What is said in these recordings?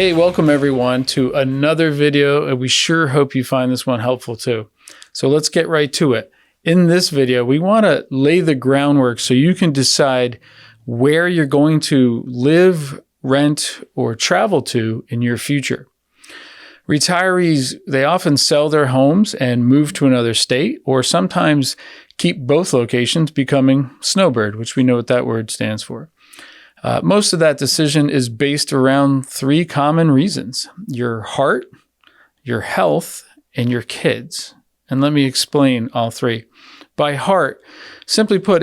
Hey, welcome everyone to another video, and we sure hope you find this one helpful too. So let's get right to it. In this video, we want to lay the groundwork so you can decide where you're going to live, rent, or travel to in your future. Retirees, they often sell their homes and move to another state, or sometimes keep both locations, becoming Snowbird, which we know what that word stands for. Most of that decision is based around three common reasons: your heart, your health, and your kids. And let me explain all three. By heart, simply put,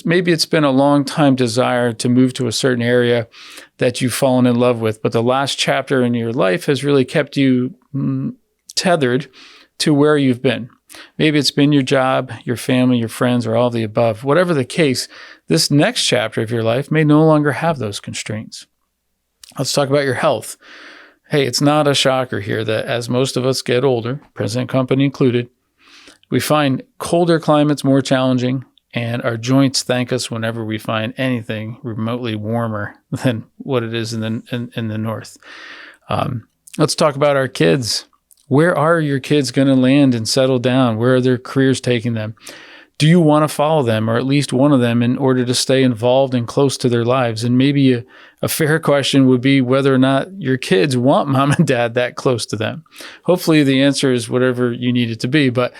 maybe it's been a long time desire to move to a certain area that you've fallen in love with, but the last chapter in your life has really kept you tethered to where you've been. Maybe it's been your job, your family, your friends, or all of the above. Whatever the case, this next chapter of your life may no longer have those constraints. Let's talk about your health. Hey, it's not a shocker here that as most of us get older, present company included, we find colder climates more challenging, and our joints thank us whenever we find anything remotely warmer than what it is in the north. Let's talk about our kids. Where are your kids going to land and settle down? Where are their careers taking them? Do you want to follow them, or at least one of them, in order to stay involved and close to their lives? And maybe a fair question would be whether or not your kids want mom and dad that close to them. Hopefully the answer is whatever you need it to be, but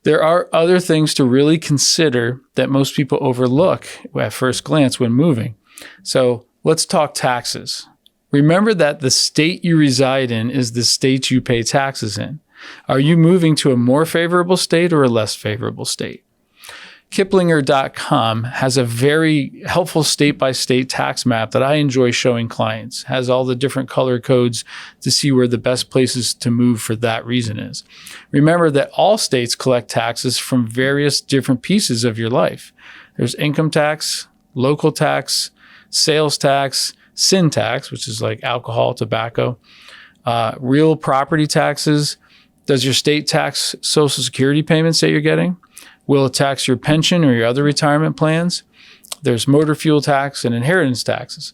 there are other things to really consider that most people overlook at first glance when moving. So let's talk taxes. Remember that the state you reside in is the state you pay taxes in. Are you moving to a more favorable state or a less favorable state? Kiplinger.com has a very helpful state-by-state tax map that I enjoy showing clients. It has all the different color codes to see where the best places to move for that reason is. Remember that all states collect taxes from various different pieces of your life. There's income tax, local tax, sales tax, sin tax, which is like alcohol, tobacco, real property taxes. Does your state tax Social Security payments that you're getting? Will it tax your pension or your other retirement plans? There's motor fuel tax and inheritance taxes.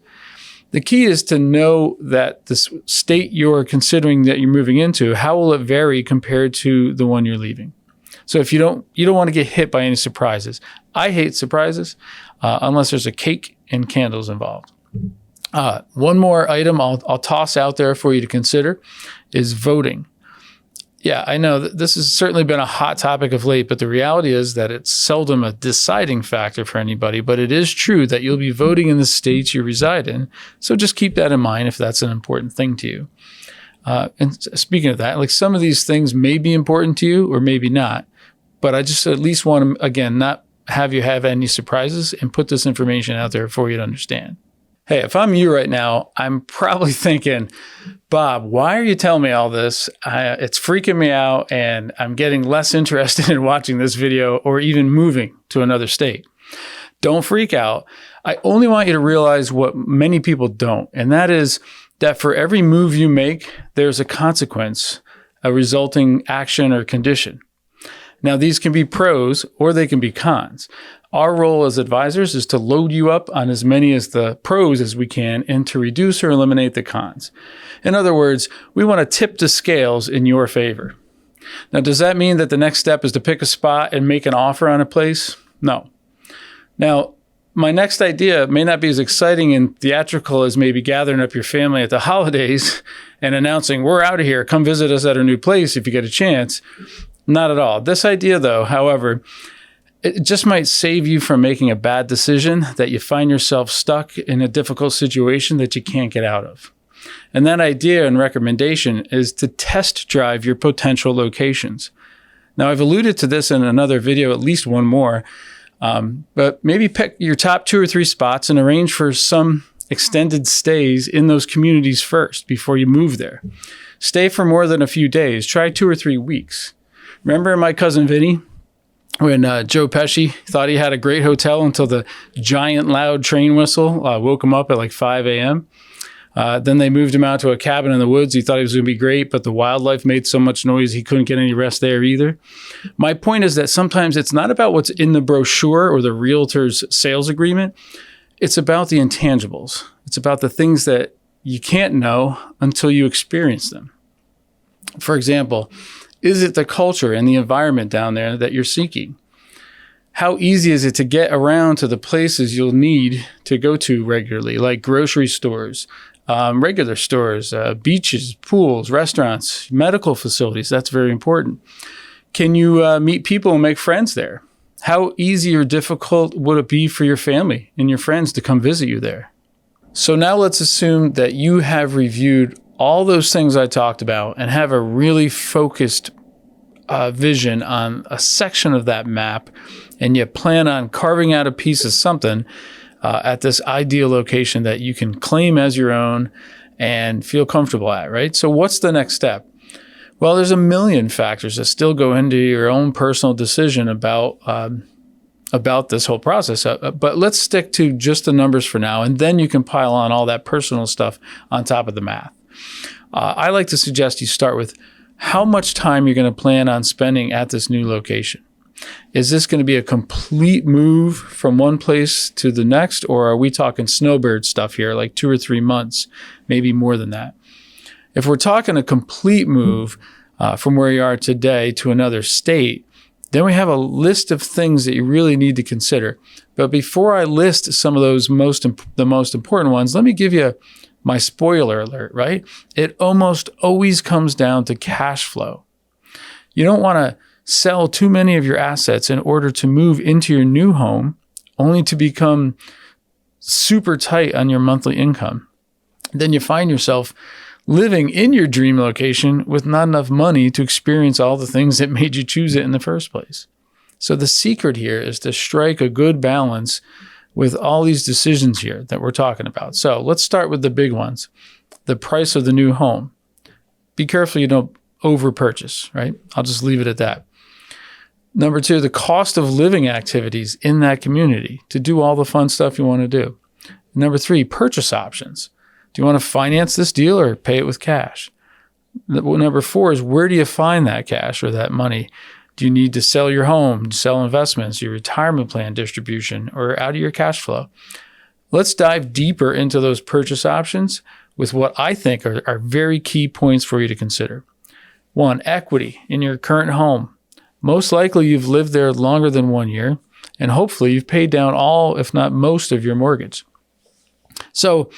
The key is to know that the state you're considering that you're moving into, how will it vary compared to the one you're leaving? So if you don't want to get hit by any surprises. I hate surprises unless there's a cake and candles involved. One more item I'll toss out there for you to consider is voting. Yeah, I know that this has certainly been a hot topic of late, but the reality is that it's seldom a deciding factor for anybody. But it is true that you'll be voting in the states you reside in. So just keep that in mind if that's an important thing to you. And speaking of that, like some of these things may be important to you or maybe not. But I just at least want to, again, not have you have any surprises and put this information out there for you to understand. Hey, if I'm you right now, I'm probably thinking, Bob, why are you telling me all this? It's freaking me out, and I'm getting less interested in watching this video or even moving to another state. Don't freak out. I only want you to realize what many people don't, and that is that for every move you make, there's a consequence, a resulting action or condition. Now, these can be pros or they can be cons. Our role as advisors is to load you up on as many as the pros as we can and to reduce or eliminate the cons. In other words, we want to tip the scales in your favor. Now, does that mean that the next step is to pick a spot and make an offer on a place? No. Now, my next idea may not be as exciting and theatrical as maybe gathering up your family at the holidays and announcing, we're out of here, come visit us at our new place if you get a chance. Not at all. This idea, though, however, it just might save you from making a bad decision that you find yourself stuck in a difficult situation that you can't get out of. And that idea and recommendation is to test drive your potential locations. Now, I've alluded to this in another video, at least one more, but maybe pick your top 2 or 3 spots and arrange for some extended stays in those communities first before you move there. Stay for more than a few days. Try 2 or 3 weeks. Remember my cousin Vinny? When Joe Pesci thought he had a great hotel until the giant loud train whistle woke him up at like 5 a.m. Then they moved him out to a cabin in the woods. He thought he was going to be great, but the wildlife made so much noise he couldn't get any rest there either. My point is that sometimes it's not about what's in the brochure or the realtor's sales agreement. It's about the intangibles. It's about the things that you can't know until you experience them. For example, is it the culture and the environment down there that you're seeking? How easy is it to get around to the places you'll need to go to regularly, like grocery stores, regular stores, beaches, pools, restaurants, medical facilities? That's very important. Can you meet people and make friends there? How easy or difficult would it be for your family and your friends to come visit you there? So now let's assume that you have reviewed all those things I talked about and have a really focused vision on a section of that map, and you plan on carving out a piece of something at this ideal location that you can claim as your own and feel comfortable at, right? So what's the next step? Well, there's a million factors that still go into your own personal decision about this whole process. But let's stick to just the numbers for now, and then you can pile on all that personal stuff on top of the math. I like to suggest you start with how much time you're going to plan on spending at this new location. Is this going to be a complete move from one place to the next, or are we talking Snowbird stuff here, like 2 or 3 months, maybe more than that? If we're talking a complete move from where you are today to another state, then we have a list of things that you really need to consider. But before I list some of those the most important ones, let me give you my spoiler alert, right? It almost always comes down to cash flow. You don't want to sell too many of your assets in order to move into your new home, only to become super tight on your monthly income. Then you find yourself living in your dream location with not enough money to experience all the things that made you choose it in the first place. So the secret here is to strike a good balance with all these decisions here that we're talking about. So let's start with the big ones. The price of the new home. Be careful you don't over purchase, right? I'll just leave it at that. Number 2, the cost of living activities in that community to do all the fun stuff you want to do. Number 3, purchase options. Do you want to finance this deal or pay it with cash? Number 4 is, where do you find that cash or that money? Do you need to sell your home, sell investments, your retirement plan distribution, or out of your cash flow? Let's dive deeper into those purchase options with what I think are very key points for you to consider. 1, equity in your current home. Most likely you've lived there longer than 1 year, and hopefully you've paid down all, if not most, of your mortgage. So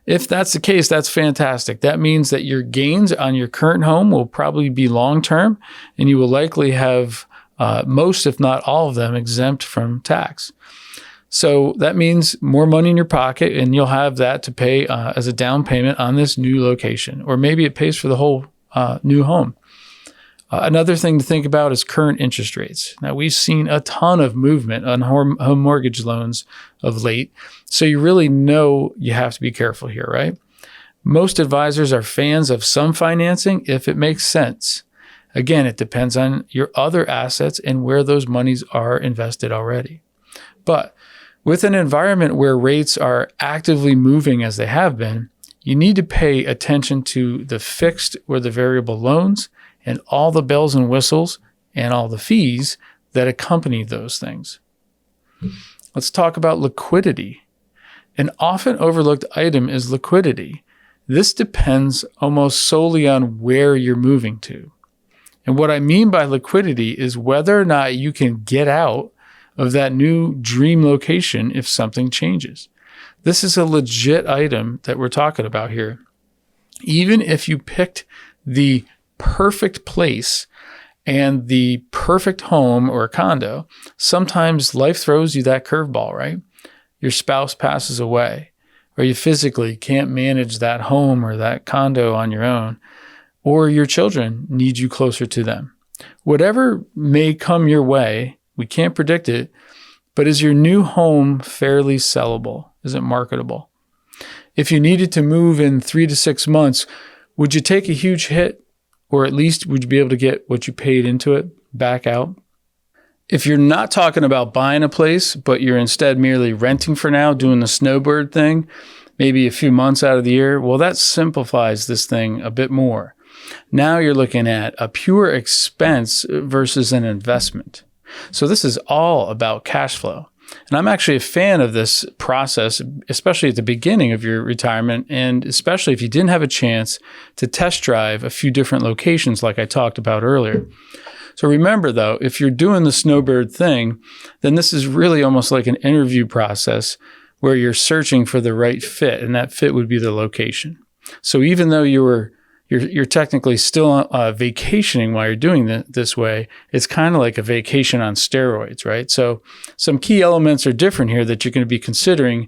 if that's the case, that's fantastic. That means that your gains on your current home will probably be long-term, and you will likely have most, if not all of them, exempt from tax. So that means more money in your pocket, and you'll have that to pay as a down payment on this new location, or maybe it pays for the whole new home. Another thing to think about is current interest rates. Now, we've seen a ton of movement on home mortgage loans of late, so you really know you have to be careful here, right? Most advisors are fans of some financing if it makes sense. Again, it depends on your other assets and where those monies are invested already. But with an environment where rates are actively moving as they have been, you need to pay attention to the fixed or the variable loans and all the bells and whistles and all the fees that accompany those things. Let's talk about liquidity. An often overlooked item is liquidity. This depends almost solely on where you're moving to. And what I mean by liquidity is whether or not you can get out of that new dream location if something changes. This is a legit item that we're talking about here. Even if you picked the perfect place and the perfect home or condo, sometimes life throws you that curveball, right? Your spouse passes away, or you physically can't manage that home or that condo on your own, or your children need you closer to them. Whatever may come your way, we can't predict it, but is your new home fairly sellable? Is it marketable? If you needed to move in 3 to 6 months, would you take a huge hit? Or at least would you be able to get what you paid into it back out? If you're not talking about buying a place, but you're instead merely renting for now, doing the Snowbird thing, maybe a few months out of the year, well, that simplifies this thing a bit more. Now you're looking at a pure expense versus an investment. So this is all about cash flow. And I'm actually a fan of this process, especially at the beginning of your retirement, and especially if you didn't have a chance to test drive a few different locations like I talked about earlier. So remember though, if you're doing the Snowbird thing, then this is really almost like an interview process where you're searching for the right fit, and that fit would be the location. So even though you're technically still vacationing while you're doing this way, it's kind of like a vacation on steroids, right? So some key elements are different here that you're going to be considering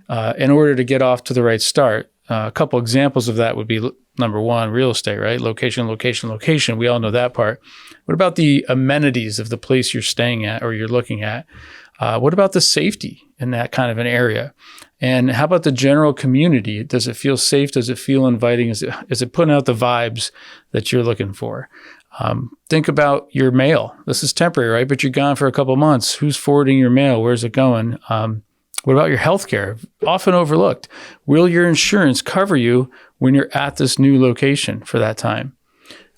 in order to get off to the right start. A couple examples of that would be, number one, real estate, right? Location, location, location. We all know that part. What about the amenities of the place you're staying at or you're looking at? What about the safety in that kind of an area? And how about the general community? Does it feel safe? Does it feel inviting? Is it putting out the vibes that you're looking for? Think about your mail. This is temporary, right? But you're gone for a couple months. Who's forwarding your mail? Where's it going? What about your healthcare? Often overlooked. Will your insurance cover you when you're at this new location for that time?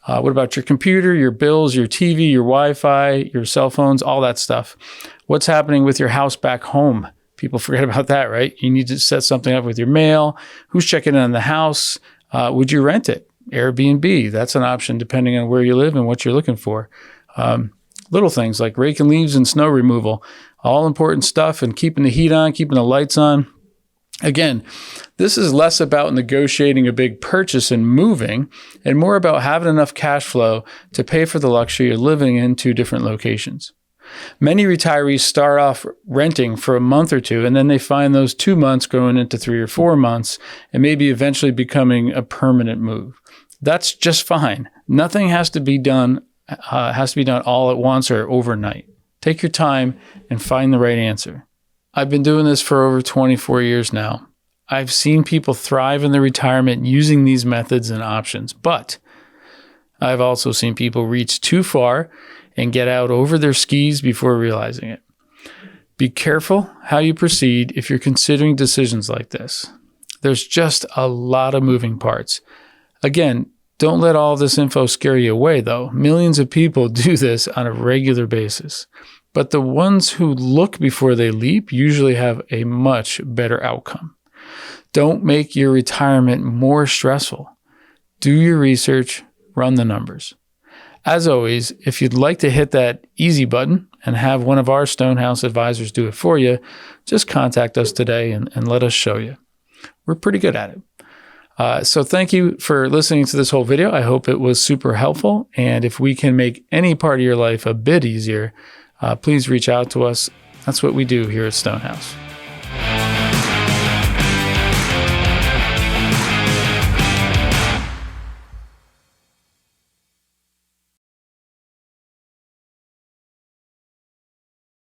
What about your computer, your bills, your TV, your Wi-Fi, your cell phones, all that stuff? What's happening with your house back home? People forget about that, right? You need to set something up with your mail. Who's checking in on the house? Would you rent it? Airbnb, that's an option depending on where you live and what you're looking for. Little things like raking leaves and snow removal, all important stuff, and keeping the heat on, keeping the lights on. Again, this is less about negotiating a big purchase and moving, and more about having enough cash flow to pay for the luxury of living in two different locations. Many retirees start off renting for a month or two, and then they find those 2 months growing into 3 or 4 months, and maybe eventually becoming a permanent move. That's just fine. Nothing has to be done all at once or overnight. Take your time and find the right answer. I've been doing this for over 24 years now. I've seen people thrive in their retirement using these methods and options, but I've also seen people reach too far and get out over their skis before realizing it. Be careful how you proceed if you're considering decisions like this. There's just a lot of moving parts. Again, don't let all this info scare you away, though. Millions of people do this on a regular basis. But the ones who look before they leap usually have a much better outcome. Don't make your retirement more stressful. Do your research, run the numbers. As always, if you'd like to hit that easy button and have one of our Stonehouse advisors do it for you, just contact us today and let us show you. We're pretty good at it. So thank you for listening to this whole video. I hope it was super helpful. And if we can make any part of your life a bit easier, please reach out to us. That's what we do here at Stonehouse.